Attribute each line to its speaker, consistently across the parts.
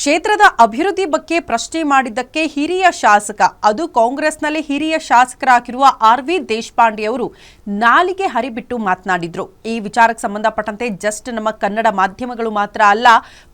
Speaker 1: ಕ್ಷೇತ್ರದ ಅಭಿವೃದ್ಧಿ ಬಗ್ಗೆ ಪ್ರಶ್ನೆ ಮಾಡಿದ್ದಕ್ಕೆ ಹಿರಿಯ ಶಾಸಕ ಅದು ಕಾಂಗ್ರೆಸ್ನಲ್ಲಿ ಹಿರಿಯ ಶಾಸಕರಾಗಿರುವ ಆರ್.ವಿ. ದೇಶಪಾಂಡೆ ಅವರು ನಾಲಿಗೆ ಹರಿಬಿಟ್ಟು ಮಾತನಾಡಿದ್ರು. ಈ ವಿಚಾರಕ್ಕೆ ಸಂಬಂಧಪಟ್ಟಂತೆ ಜಸ್ಟ್ ನಮ್ಮ ಕನ್ನಡ ಮಾಧ್ಯಮಗಳು ಮಾತ್ರ ಅಲ್ಲ,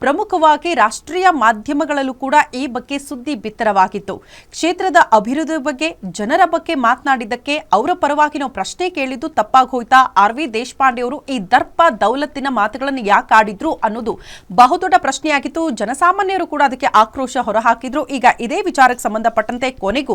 Speaker 1: ಪ್ರಮುಖವಾಗಿ ರಾಷ್ಟ್ರೀಯ ಮಾಧ್ಯಮಗಳಲ್ಲೂ ಕೂಡ ಈ ಬಗ್ಗೆ ಸುದ್ದಿ ಬಿತ್ತರವಾಗಿತ್ತು. ಕ್ಷೇತ್ರದ ಅಭಿವೃದ್ಧಿ ಬಗ್ಗೆ ಜನರ ಬಗ್ಗೆ ಮಾತನಾಡಿದ್ದಕ್ಕೆ ಅವರ ಪರವಾಗಿ ನಾವು ಪ್ರಶ್ನೆ ಕೇಳಿದ್ದು ತಪ್ಪಾಗಿ ಹೋಯ್ತಾ? ಆರ್.ವಿ. ದೇಶಪಾಂಡೆ ಅವರು ಈ ದರ್ಪ ದೌಲತ್ತಿನ ಮಾತುಗಳನ್ನು ಯಾಕೆ ಆಡಿದ್ರು ಅನ್ನೋದು ಬಹುದೊಡ್ಡ ಪ್ರಶ್ನೆಯಾಗಿತ್ತು. ಜನಸಾಮಾನ್ಯರು ಕೂಡ ಅದಕ್ಕೆ ಆಕ್ರೋಶ ಹೊರಹಾಕಿದ್ರು. ಈಗ ಇದೇ ವಿಚಾರಕ್ಕೆ ಸಂಬಂಧಪಟ್ಟಂತೆ ಕೊನೆಗೂ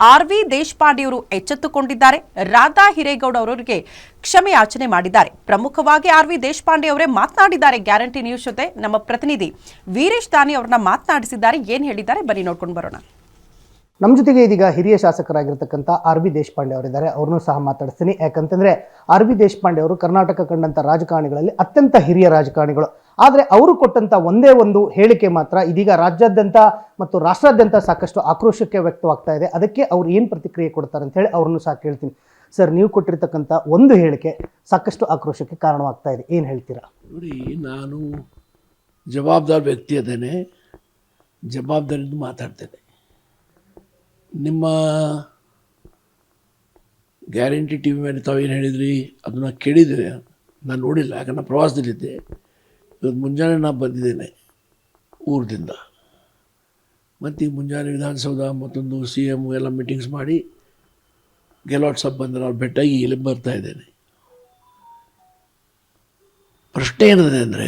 Speaker 1: ಆರ್.ವಿ. ದೇಶಪಾಂಡೆ ಅವರು ಎಚ್ಚೆತ್ತುಕೊಂಡಿದ್ದಾರೆ. ರಾಧಾ ಹಿರೇಗೌಡ ಅವರಿಗೆ ಕ್ಷಮೆ ಯಾಚನೆ ಮಾಡಿದ್ದಾರೆ. ಪ್ರಮುಖವಾಗಿ ಆರ್.ವಿ. ದೇಶಪಾಂಡೆ ಅವರೇ ಮಾತನಾಡಿದ್ದಾರೆ. ಗ್ಯಾರಂಟಿ ನ್ಯೂಸ್ ಜೊತೆ ನಮ್ಮ ಪ್ರತಿನಿಧಿ ವೀರೇಶ್ ದಾನಿ ಅವರನ್ನ ಮಾತನಾಡಿಸಿದ್ದಾರೆ. ಏನ್ ಹೇಳಿದ್ದಾರೆ ಬನ್ನಿ ನೋಡ್ಕೊಂಡು ಬರೋಣ.
Speaker 2: ನಮ್ಮ ಜೊತೆಗೆ ಇದೀಗ ಹಿರಿಯ ಶಾಸಕರಾಗಿರ್ತಕ್ಕಂಥ ಆರ್.ವಿ. ದೇಶಪಾಂಡೆ ಅವರಿದ್ದಾರೆ. ಅವ್ರನ್ನೂ ಸಹ ಮಾತಾಡಿಸ್ತೀನಿ. ಯಾಕಂತಂದ್ರೆ ಆರ್.ವಿ. ದೇಶಪಾಂಡೆ ಅವರು ಕರ್ನಾಟಕ ಕಂಡಂಥ ರಾಜಕಾರಣಿಗಳಲ್ಲಿ ಅತ್ಯಂತ ಹಿರಿಯ ರಾಜಕಾರಣಿಗಳು. ಆದರೆ ಅವರು ಕೊಟ್ಟಂತ ಒಂದೇ ಒಂದು ಹೇಳಿಕೆ ಮಾತ್ರ ಇದೀಗ ರಾಜ್ಯಾದ್ಯಂತ ಮತ್ತು ರಾಷ್ಟ್ರಾದ್ಯಂತ ಸಾಕಷ್ಟು ಆಕ್ರೋಶಕ್ಕೆ ವ್ಯಕ್ತವಾಗ್ತಾ ಇದೆ. ಅದಕ್ಕೆ ಅವ್ರು ಏನು ಪ್ರತಿಕ್ರಿಯೆ ಕೊಡ್ತಾರೆ ಅಂತ ಹೇಳಿ ಅವ್ರನ್ನೂ ಸಹ ಕೇಳ್ತೀನಿ. ಸರ್, ನೀವು ಕೊಟ್ಟಿರ್ತಕ್ಕಂಥ ಒಂದು ಹೇಳಿಕೆ ಸಾಕಷ್ಟು ಆಕ್ರೋಶಕ್ಕೆ ಕಾರಣವಾಗ್ತಾ ಇದೆ, ಏನು ಹೇಳ್ತೀರಾ?
Speaker 3: ನೋಡಿ, ನಾನು ಜವಾಬ್ದಾರ ವ್ಯಕ್ತಿ ಅದೇನೆ, ಜವಾಬ್ದಾರಿಯಿಂದ ಮಾತಾಡ್ತೇನೆ. ನಿಮ್ಮ ಗ್ಯಾರಂಟಿ ಟಿ ವಿ ಮೇಲೆ ತಾವೇನು ಹೇಳಿದ್ರಿ ಅದನ್ನು ಕೇಳಿದರೆ ನಾನು ನೋಡಿಲ್ಲ, ಯಾಕಂದ್ರೆ ನಾನು ಪ್ರವಾಸದಲ್ಲಿದ್ದೆ. ಇವತ್ತು ಮುಂಜಾನೆ ನಾನು ಬಂದಿದ್ದೇನೆ ಊರದಿಂದ. ಮತ್ತು ಈಗ ಮುಂಜಾನೆ ವಿಧಾನಸೌಧ ಮತ್ತೊಂದು CM ಎಲ್ಲ ಮೀಟಿಂಗ್ಸ್ ಮಾಡಿ ಗೆಲಾಟ್ ಸಬ್ ಬಂದರೆ ಅವ್ರು ಭೇಟಿಯಾಗಿ ಇಲ್ಲಿ ಬರ್ತಾ ಇದ್ದೇನೆ. ಪ್ರಶ್ನೆ ಏನಿದೆ ಅಂದರೆ,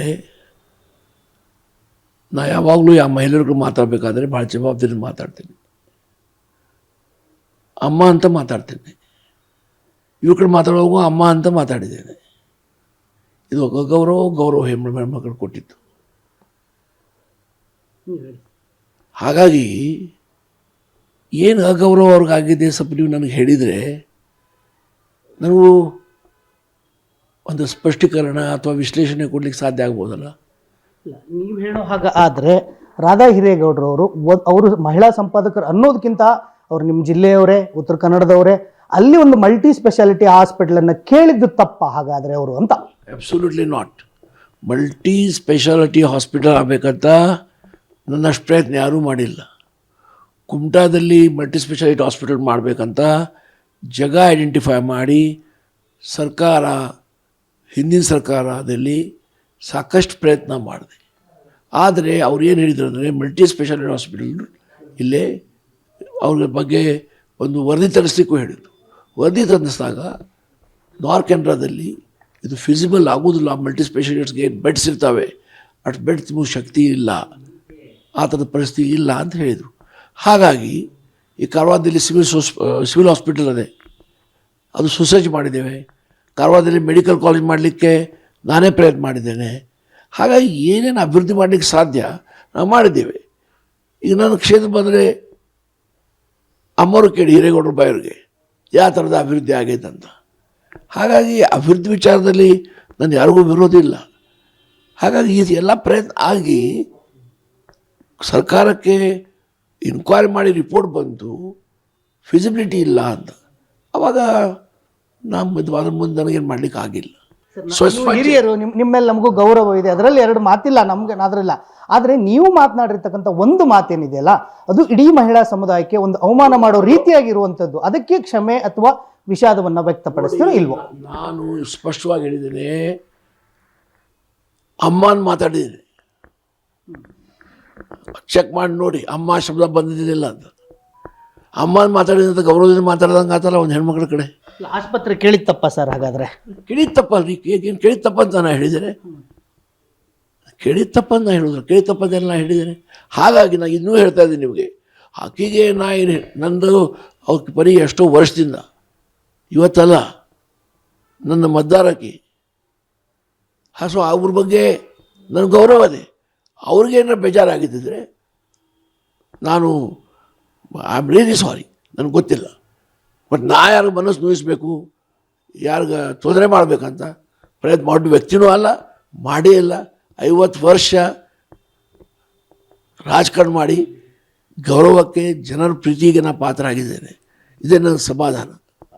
Speaker 3: ನಾ ಯಾವಾಗಲೂ ಯಾವ ಮಹಿಳೆಯರಿಗೂ ಮಾತಾಡಬೇಕಾದ್ರೆ ಭಾಳ ಜವಾಬ್ದಾರಿ ಮಾತಾಡ್ತೀನಿ. ಅಮ್ಮ ಅಂತ ಮಾತಾಡ್ತೇನೆ, ಇವ್ರ ಕಡೆ ಮಾತಾಡುವಾಗ ಅಮ್ಮ ಅಂತ ಮಾತಾಡಿದ್ದೇನೆ. ಇದು ಗೌರವ ಹೆಣ್ಮಕ್ಳು ಕೊಟ್ಟಿತ್ತು. ಹಾಗಾಗಿ ಏನು ಅಗೌರವ ಅವ್ರಿಗಾಗಿದೆ ಸ್ವಲ್ಪ ನೀವು ನನಗೆ ಹೇಳಿದರೆ ನನಗೂ ಒಂದು ಸ್ಪಷ್ಟೀಕರಣ ಅಥವಾ ವಿಶ್ಲೇಷಣೆ ಕೊಡ್ಲಿಕ್ಕೆ ಸಾಧ್ಯ ಆಗ್ಬೋದಲ್ಲ.
Speaker 2: ನೀವು ಹೇಳೋ ಹಾಗೆ ಆದರೆ ರಾಧಾ ಹಿರೇಗೌಡರವರು ಅವರು ಮಹಿಳಾ ಸಂಪಾದಕರು ಅನ್ನೋದಕ್ಕಿಂತ ಅವ್ರು ನಿಮ್ಮ ಜಿಲ್ಲೆಯವರೇ, ಉತ್ತರ ಕನ್ನಡದವರೇ, ಅಲ್ಲಿ ಒಂದು ಮಲ್ಟಿ ಸ್ಪೆಷಾಲಿಟಿ ಹಾಸ್ಪಿಟಲನ್ನು ಕೇಳಿದ್ದು ತಪ್ಪ ಹಾಗಾದರೆ ಅವರು ಅಂತ?
Speaker 3: Absolutely not. Multi speciality hospital ಆಗಬೇಕಂತ ನನ್ನಷ್ಟು ಪ್ರಯತ್ನ ಯಾರೂ ಮಾಡಿಲ್ಲ. ಕುಮಟಾದಲ್ಲಿ ಮಲ್ಟಿ ಸ್ಪೆಷಾಲಿಟಿ ಹಾಸ್ಪಿಟಲ್ ಮಾಡಬೇಕಂತ ಜಾಗ ಐಡೆಂಟಿಫೈ ಮಾಡಿ ಸರ್ಕಾರ, ಹಿಂದಿನ ಸರ್ಕಾರದಲ್ಲಿ ಸಾಕಷ್ಟು ಪ್ರಯತ್ನ ಮಾಡಿದೆ. ಆದರೆ ಅವ್ರು ಏನು ಹೇಳಿದ್ರು ಅಂದರೆ, ಮಲ್ಟಿ ಸ್ಪೆಷಾಲಿಟಿ ಹಾಸ್ಪಿಟಲ್ ಇಲ್ಲೇ ಅವ್ರ ಬಗ್ಗೆ ಒಂದು ವರದಿ ತರಿಸ್ಲಿಕ್ಕೂ ಹೇಳಿದರು. ವರದಿ ತಂದಿಸಿದಾಗ ನಾರ್ತ್ ಕೆನರಾದಲ್ಲಿ ಇದು ಫಿಸಿಬಲ್ ಆಗೋದಿಲ್ಲ, ಮಲ್ಟಿ ಸ್ಪೆಷಲಿಸ್ಟ್ಗೆ ಏನು ಬೆಡ್ಸ್ ಇರ್ತವೆ, ಅಷ್ಟು ಬೆಡ್ ತುಂಬ ಶಕ್ತಿ ಇಲ್ಲ, ಆ ಥರದ ಪರಿಸ್ಥಿತಿ ಇಲ್ಲ ಅಂತ ಹೇಳಿದರು. ಹಾಗಾಗಿ ಈ ಕಾರವಾರದಲ್ಲಿ ಸಿವಿಲ್ ಹಾಸ್ಪಿಟಲ್ ಅದೇ, ಅದು ಸುಸಜ್ಜು ಮಾಡಿದ್ದೇವೆ. ಕಾರವಾರದಲ್ಲಿ ಮೆಡಿಕಲ್ ಕಾಲೇಜ್ ಮಾಡಲಿಕ್ಕೆ ನಾನೇ ಪ್ರಯತ್ನ ಮಾಡಿದ್ದೇನೆ. ಹಾಗಾಗಿ ಏನೇನು ಅಭಿವೃದ್ಧಿ ಮಾಡಲಿಕ್ಕೆ ಸಾಧ್ಯ ನಾವು ಮಾಡಿದ್ದೇವೆ. ಈಗ ನನ್ನ ಕ್ಷೇತ್ರ ಬಂದರೆ ಅಮ್ಮರು ಕೇಳಿ ಹಿರೇಗೌಡರ ಬಾಯವ್ರಿಗೆ ಯಾವ ಥರದ ಅಭಿವೃದ್ಧಿ ಆಗೈತೆ ಅಂತ. ಹಾಗಾಗಿ ಅಭಿವೃದ್ಧಿ ವಿಚಾರದಲ್ಲಿ ನಾನು ಯಾರಿಗೂ ವಿರೋಧ ಇಲ್ಲ. ಹಾಗಾಗಿ ಇದೆಲ್ಲ ಪ್ರಯತ್ನ ಆಗಿ ಸರ್ಕಾರಕ್ಕೆ ಇನ್ಕ್ವೈರಿ ಮಾಡಿ ರಿಪೋರ್ಟ್ ಬಂತು ಫಿಸಿಬಿಲಿಟಿ ಇಲ್ಲ ಅಂತ. ಆವಾಗ ಅದ್ರ ಮುಂದೆ ನನಗೇನು ಮಾಡಲಿಕ್ಕೆ ಆಗಿಲ್ಲ.
Speaker 2: ಹಿರಿಯರು ನಿಮ್ಮ ಮೇಲೆ ನಮಗೂ ಗೌರವ ಇದೆ, ಅದರಲ್ಲಿ ಎರಡು ಮಾತಿಲ್ಲ, ನಮ್ಗೆ ಅದರಲ್ಲ. ಆದರೆ ನೀವು ಮಾತನಾಡಿರ್ತಕ್ಕಂಥ ಒಂದು ಮಾತೇನಿದೆಯಲ್ಲ, ಅದು ಇಡೀ ಮಹಿಳಾ ಸಮುದಾಯಕ್ಕೆ ಒಂದು ಅವಮಾನ ಮಾಡೋ ರೀತಿಯಾಗಿರುವಂಥದ್ದು. ಅದಕ್ಕೆ ಕ್ಷಮೆ ಅಥವಾ ವಿಷಾದವನ್ನು ವ್ಯಕ್ತಪಡಿಸ್ತೀರೋ ಇಲ್ವೋ?
Speaker 3: ನಾನು ಸ್ಪಷ್ಟವಾಗಿ ಹೇಳಿದ್ದೇನೆ, ಅಮ್ಮನ ಮಾತಾಡಿದ್ದೇನೆ. ಚೆಕ್ ಮಾಡಿ ನೋಡಿ, ಅಮ್ಮ ಶಬ್ದ ಬಂದಿದ್ದಿಲ್ಲ ಅಂತ. ಅಮ್ಮನ ಮಾತಾಡಿದಂಥ ಗೌರವದಿಂದ ಮಾತಾಡ್ದಂಗೆ ಆತಲ್ಲ ಒಂದು ಹೆಣ್ಮಕ್ಳ ಕಡೆ.
Speaker 2: ಆಸ್ಪತ್ರೆ ಕೇಳಿತ್ತಪ್ಪ ಸರ್? ಹಾಗಾದರೆ
Speaker 3: ಕೇಳಿತ್ತಪ್ಪಲ್ರಿ, ಏನು ಕೇಳಿತ್ತಪ್ಪ ಅಂತ ನಾನು ಹೇಳಿದ್ದೇನೆ? ಕೇಳಿತ್ತಪ್ಪ ಅಂತ ನಾನು ಹೇಳಿದ್ರು, ಕೇಳಿತ್ತಪ್ಪ ಅಂತ ನಾನು ಹೇಳಿದ್ದೇನೆ. ಹಾಗಾಗಿ ನಾನು ಇನ್ನೂ ಹೇಳ್ತಾ ಇದ್ದೀನಿ ನಿಮಗೆ, ಆಕೆಗೆ ನಾ ಏನು ನಂದು ಅವ್ರ ಪರಿ ಎಷ್ಟೋ ವರ್ಷದಿಂದ, ಇವತ್ತಲ್ಲ, ನನ್ನ ಮತದಾರಕಿ. ಸೊ ಅವ್ರ ಬಗ್ಗೆ ನನಗೆ ಗೌರವ ಇದೆ. ಅವ್ರಿಗೇನಾರು ಬೇಜಾರಾಗಿದ್ದಿದ್ರೆ ನಾನು ಐ ಆಮ್ ರಿಯಲಿ ಸಾರಿ, ನನಗೆ ಗೊತ್ತಿಲ್ಲ. ಬಟ್ ನಾ ಯಾರು ಮನಸ್ಸು ನೋಯಿಸ್ಬೇಕು, ಯಾರಿಗೆ ತೊಂದರೆ ಮಾಡಬೇಕಂತ ಪ್ರಯತ್ನ ಮಾಡೋ ವ್ಯಕ್ತಿನೂ ಅಲ್ಲ, ಮಾಡೇ ಇಲ್ಲ. 50 ವರ್ಷ ರಾಜಕಾರಣ ಮಾಡಿ ಗೌರವಕ್ಕೆ, ಜನರ ಪ್ರೀತಿಗೆ ನಾನು ಪಾತ್ರ ಆಗಿದ್ದೇನೆ. ಇದೇ ನನ್ನ ಸಮಾಧಾನ.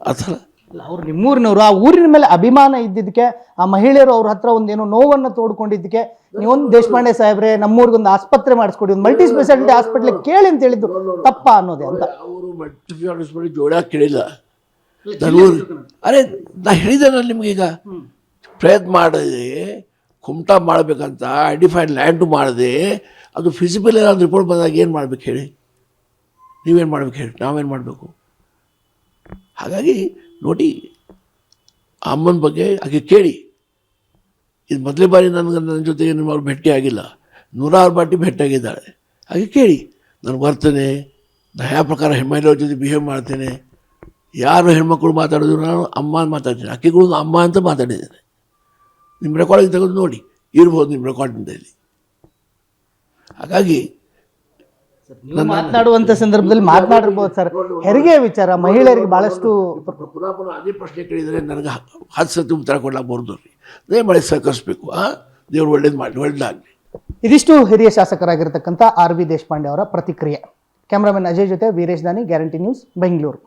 Speaker 3: ಆ ಥರ
Speaker 2: ಅವ್ರು ನಿಮ್ಮೂರಿನವರು, ಆ ಊರಿನ ಮೇಲೆ ಅಭಿಮಾನ ಇದ್ದಿದ್ದಕ್ಕೆ, ಆ ಮಹಿಳೆಯರು ಅವ್ರ ಹತ್ರ ಒಂದೇನೋ ನೋವನ್ನು ತೋಡ್ಕೊಂಡಿದ್ದಕ್ಕೆ ನೀವೊಂದು ದೇಶಪಾಂಡೆ ಸಾಹೇಬ್ರೆ ನಮ್ಮೂರಿಗೊಂದು ಆಸ್ಪತ್ರೆ ಮಾಡಿಸ್ಕೊಡಿ, ಒಂದು ಮಲ್ಟಿ ಸ್ಪೆಷಾಲಿಟಿ ಹಾಸ್ಪಿಟ್ಲ್ ಕೇಳಿ ಅಂತ ಹೇಳಿದ್ದು ತಪ್ಪಾ ಅನ್ನೋದೇ ಅಂತ.
Speaker 3: ಅವರು ಮಲ್ಟಿ ಜೋಡ ಕೇಳಿಲ್ಲ. ಅರೆ ನಾ ಹೇಳಿದ್ದೇನೆ ನಿಮ್ಗೀಗ, ಪ್ರಯತ್ನ ಮಾಡಿದೆ ಕುಮಟಾ ಮಾಡಬೇಕಂತ ಐಡೆಂಟಿಫೈಡ್ ಲ್ಯಾಂಡು ಮಾಡಿದೆ, ಅದು ಫಿಸಿಬಲ್ ಏನಾದ್ರು ರಿಪೋರ್ಟ್ ಬಂದಾಗ ಏನು ಮಾಡ್ಬೇಕು ಹೇಳಿ, ನೀವೇನು ಮಾಡ್ಬೇಕು ಹೇಳಿ, ನಾವೇನು ಮಾಡಬೇಕು? ಹಾಗಾಗಿ ನೋಡಿ, ಅಮ್ಮನ ಬಗ್ಗೆ ಹಾಗೆ ಕೇಳಿ. ಇದು ಮೊದಲೇ ಬಾರಿ ನನ್ನ ಜೊತೆಗೆ ನಿಮ್ಮವ್ರು ಭೇಟಿ ಆಗಿಲ್ಲ, 106 ಬಾಟಿ ಭೇಟಿಯಾಗಿದ್ದಾಳೆ. ಹಾಗೆ ಕೇಳಿ, ನಾನು ಬರ್ತೇನೆ, ನಾನು ಯಾವ ಪ್ರಕಾರ ಹೆಣ್ಮಕ್ಳ ಜೊತೆ ಬಿಹೇವ್ ಮಾಡ್ತೇನೆ, ಯಾರು ಹೆಣ್ಮಕ್ಳು ಮಾತಾಡೋದು ನಾನು ಅಮ್ಮ ಅಂತ ಮಾತಾಡ್ತೀನಿ, ಅಕ್ಕಿಗಳು ಅಮ್ಮ ಅಂತ ಮಾತಾಡಿದ್ದೇನೆ. ನಿಮ್ಮ ರೆಕಾರ್ಡಿಂಗ್ ತೆಗೆದು ನೋಡಿ, ಇರ್ಬೋದು ನಿಮ್ಮ ರೆಕಾರ್ಡಿಂಗಲ್ಲಿ. ಹಾಗಾಗಿ
Speaker 2: ಮಾತನಾಡುವಂಥ ಸಂದರ್ಭದಲ್ಲಿ ಮಾತನಾಡಿರ್ಬೋದು ಸರ್. ಹೆರಿಗೆ ವಿಚಾರ ಮಹಿಳೆಯರಿಗೆ ಭಾಳಷ್ಟು
Speaker 3: ಪುನಃ ಅದೇ ಪ್ರಶ್ನೆ ಕೇಳಿದರೆ ನನಗೆ 10 ಸತಿ ಉತ್ತರ ಕೊಡ್ಲಾಕ ಬರೋದು ರೀ. ದಯಮಾಡಿ ಸಹಕರಿಸ್ಬೇಕು. ದೇವ್ರು ಒಳ್ಳೇದಾಗಲಿ.
Speaker 2: ಇದಿಷ್ಟು ಹಿರಿಯ ಶಾಸಕರಾಗಿರ್ತಕ್ಕಂಥ ಆರ್ ವಿ ದೇಶಪಾಂಡೆ ಅವರ ಪ್ರತಿಕ್ರಿಯೆ. ಕ್ಯಾಮ್ರಾಮನ್ ಅಜಯ್ ಜೊತೆ ವೀರೇಶ್ ದಾನಿ, ಗ್ಯಾರಂಟಿ ನ್ಯೂಸ್, ಬೆಂಗಳೂರು.